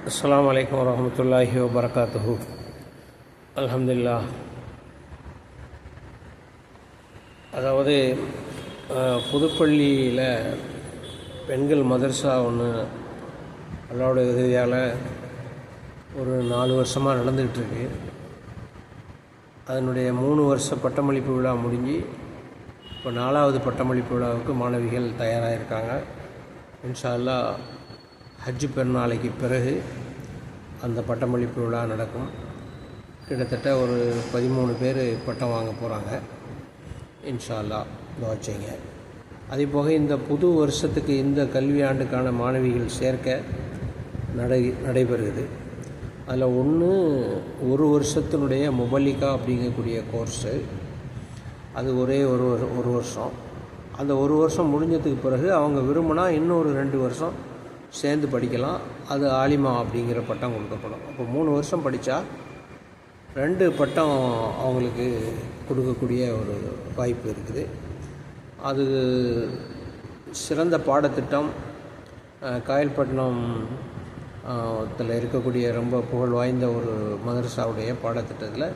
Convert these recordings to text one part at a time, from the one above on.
அஸ்ஸலாமு அலைக்கும் வரஹ்மத்துல்லாஹி வபரகாத்துஹு. அல்ஹம்துலில்லாஹ். அதாவது புதுப்பள்ளியில் பெண்கள் மதர்சா ஒன்று அல்லாவுடைய உதவியால் ஒரு 4 வருஷமாக நடந்துகிட்ருக்கு. அதனுடைய 3 வருஷ பட்டமளிப்பு விழா முடிஞ்சு இப்போ 4வது பட்டமளிப்பு விழாவுக்கு மாணவிகள் தயாராக இருக்காங்க. இன்ஷா அல்லாஹ் ஹஜ் பெருநாளைக்கு பிறகு அந்த பட்டமளிப்பு விழா நடக்கும். கிட்டத்தட்ட ஒரு 13 பேர் பட்டம் வாங்க போகிறாங்க. இன்ஷா அல்லாஹ் துஆ செய்யுங்க. அதேபோக இந்த புது வருஷத்துக்கு இந்த கல்வியாண்டுக்கான மாணவிகள் சேர்க்கை நடைபெறுகிறது. அதில் ஒரு வருஷத்தினுடைய முபல்லிகா அப்படிங்கக்கூடிய கோர்ஸு, அது ஒரே ஒரு வருஷம். அந்த ஒரு வருஷம் முடிஞ்சதுக்கு பிறகு அவங்க விரும்பினா இன்னொரு 2 வருஷம் சேர்ந்து படிக்கலாம். அது ஆலிமா அப்படிங்கிற பட்டம் கொடுக்கப்படும். அப்போ 3 வருஷம் படித்தா 2 பட்டம் அவங்களுக்கு கொடுக்கக்கூடிய ஒரு வாய்ப்பு இருக்குது. அது சிறந்த பாடத்திட்டம். காயல்பட்டினம் இருக்கக்கூடிய ரொம்ப புகழ் வாய்ந்த ஒரு மதரசாவுடைய பாடத்திட்டத்தில்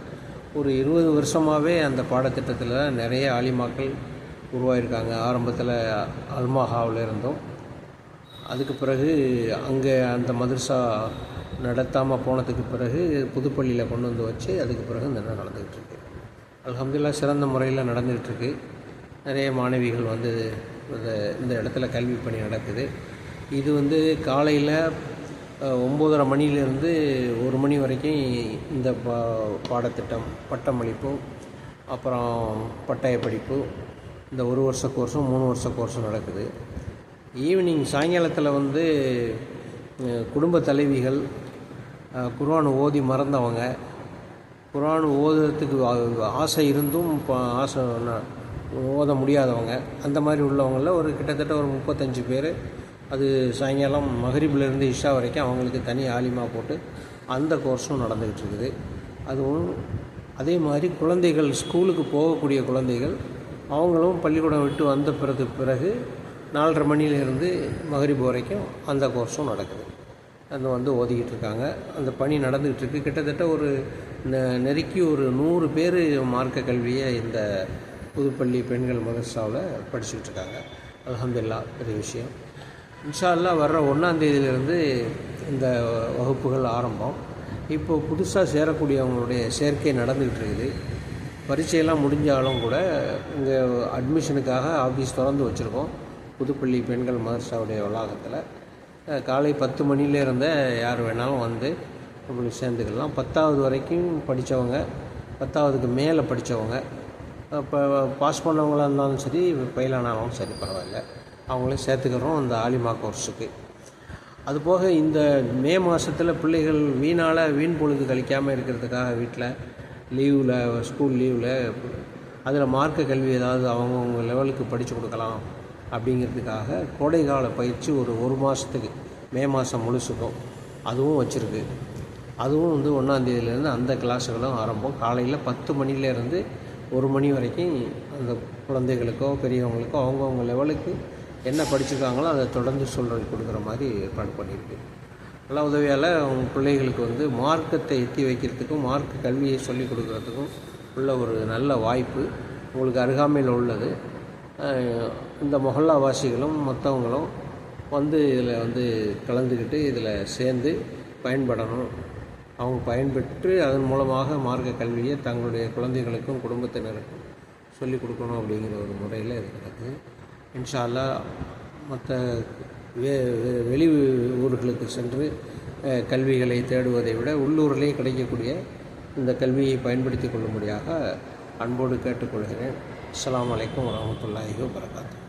ஒரு 20 வருஷமாகவே அந்த பாடத்திட்டத்தில் நிறைய ஆலிமாக்கள் உருவாயிருக்காங்க. ஆரம்பத்தில் அல்மாஹாவில் இருந்தோம். அதுக்கு பிறகு அங்கே அந்த மதரசா நடத்தாமல் போனதுக்கு பிறகு புதுப்பள்ளியில் கொண்டு வந்து வச்சு அதுக்கு பிறகு இந்த நடந்துக்கிட்டுருக்கு. அல்ஹம்துலில்லாஹ் சிறந்த முறையில் நடந்துகிட்ருக்கு. நிறைய மாணவிகள் வந்து இந்த இடத்துல கல்வி பணி நடக்குது. இது காலையில் 9:30 மணிலேருந்து 1 மணி வரைக்கும் இந்த பாடத்திட்டம் பட்டமளிப்பு, அப்புறம் பட்டய படிப்பு, இந்த 1 வருஷ கோர்ஸும் 3 வருஷ கோர்ஸும் நடக்குது. ஈவினிங் சாயங்காலத்தில் குடும்ப தலைவிகள், குர்ஆன் ஓதி மறந்தவங்க, குர்ஆன் ஓதுறதுக்கு ஆசை இருந்தும் ஆசை ஓத முடியாதவங்க, அந்த மாதிரி உள்ளவங்களில் ஒரு கிட்டத்தட்ட ஒரு 35 பேர், அது சாயங்காலம் மகரிபிலேருந்து இஷா வரைக்கும் அவங்களுக்கு தனி ஆலிமா போட்டு அந்த கோர்ஸும் நடந்துக்கிட்டு இருக்குது. அதுவும் அதே மாதிரி குழந்தைகள், ஸ்கூலுக்கு போகக்கூடிய குழந்தைகள், அவங்களும் பள்ளிக்கூடம் விட்டு வந்த பிறகு 4:30 மணிலேருந்து மகரிப் வரைக்கும் அந்த கோர்ஸும் நடக்குது. அது ஓதிக்கிட்டு இருக்காங்க. அந்த பணி நடந்துக்கிட்டு இருக்குது. கிட்டத்தட்ட ஒரு நெருக்கி ஒரு 100 பேர் மார்க்க கல்வியை இந்த புதுப்பள்ளி பெண்கள் மதரசாவில் படிச்சுக்கிட்டு இருக்காங்க. அல்ஹம்துலில்லாஹ், பெரிய விஷயம். இன்ஷா அல்லாஹ் வர்ற 1ஆம் தேதியிலேருந்து இந்த வகுப்புகள் ஆரம்பம். இப்போது புதுசாக சேரக்கூடியவங்களுடைய சேர்க்கை நடந்துக்கிட்டு இருக்குது. பரீட்சையெல்லாம் முடிஞ்சாலும் கூட இங்கே அட்மிஷனுக்காக ஆஃபீஸ் திறந்து வச்சுருக்கோம். புதுப்பள்ளி பெண்கள் மதரசாவுடைய வளாகத்தில் காலை 10 மணிலேருந்தே யார் வேணாலும் உங்களுக்கு சேர்ந்துக்கலாம். 10வது வரைக்கும் படித்தவங்க, 10வதுக்கு மேலே படித்தவங்க, இப்போ பாஸ் பண்ணவங்களாக இருந்தாலும் சரி, ஃபெயிலானாலும் சரி, பரவாயில்ல, அவங்களையும் சேர்த்துக்கிறோம் இந்த ஆலிமா கோர்ஸுக்கு. அதுபோக இந்த மே மாதத்தில் பிள்ளைகள் வீண் பொழுது கழிக்காமல் இருக்கிறதுக்காக வீட்டில் லீவில், ஸ்கூல் லீவில் அதில் மார்க்க கல்வி ஏதாவது அவங்கவுங்க லெவலுக்கு படித்து கொடுக்கலாம் அப்படிங்கிறதுக்காக கோடைகால பயிற்சி ஒரு மாதத்துக்கு, மே மாதம் முழுசுக்கும் அதுவும் வச்சுருக்கு. அதுவும் 1ஆம் தேதியிலேருந்து அந்த கிளாஸுகளும் ஆரம்பம். காலையில் 10 மணிலேருந்து 1 மணி வரைக்கும் அந்த குழந்தைகளுக்கோ பெரியவங்களுக்கோ அவங்கவுங்க லெவலுக்கு என்ன படிச்சிருக்காங்களோ அதை தொடர்ந்து கொடுக்குற மாதிரி ஏற்பாடு பண்ணியிருக்கு. நல்ல உதவியால் அவங்க பிள்ளைகளுக்கு மார்க்கத்தை எத்தி வைக்கிறதுக்கும் மார்க்க கல்வியை சொல்லிக் கொடுக்குறதுக்கும் உள்ள ஒரு நல்ல வாய்ப்பு உங்களுக்கு அருகாமையில் உள்ளது. இந்த மொஹல்லாவாசிகளும் மற்றவங்களும் இதில் கலந்துக்கிட்டு இதில் சேர்ந்து பயன்படணும். அவங்க பயன்பெற்று அதன் மூலமாக மார்க்க கல்வியை தங்களுடைய குழந்தைகளுக்கும் குடும்பத்தினருக்கும் சொல்லிக் கொடுக்கணும் அப்படிங்கிற ஒரு முறையில் இது நடக்குது. இன்ஷா அல்லாஹ் மற்ற வெளி ஊர்களுக்கு சென்று கல்விகளை தேடுவதை விட உள்ளூரிலே கிடைக்கக்கூடிய இந்த கல்வியை பயன்படுத்தி கொள்ளும்படியாக அன்போடு கேட்டுக்கொள்கிறேன். அஸ்ஸலாமு அலைக்கும் வரஹ்மத்துல்லாஹி வபரகாத்துஹு.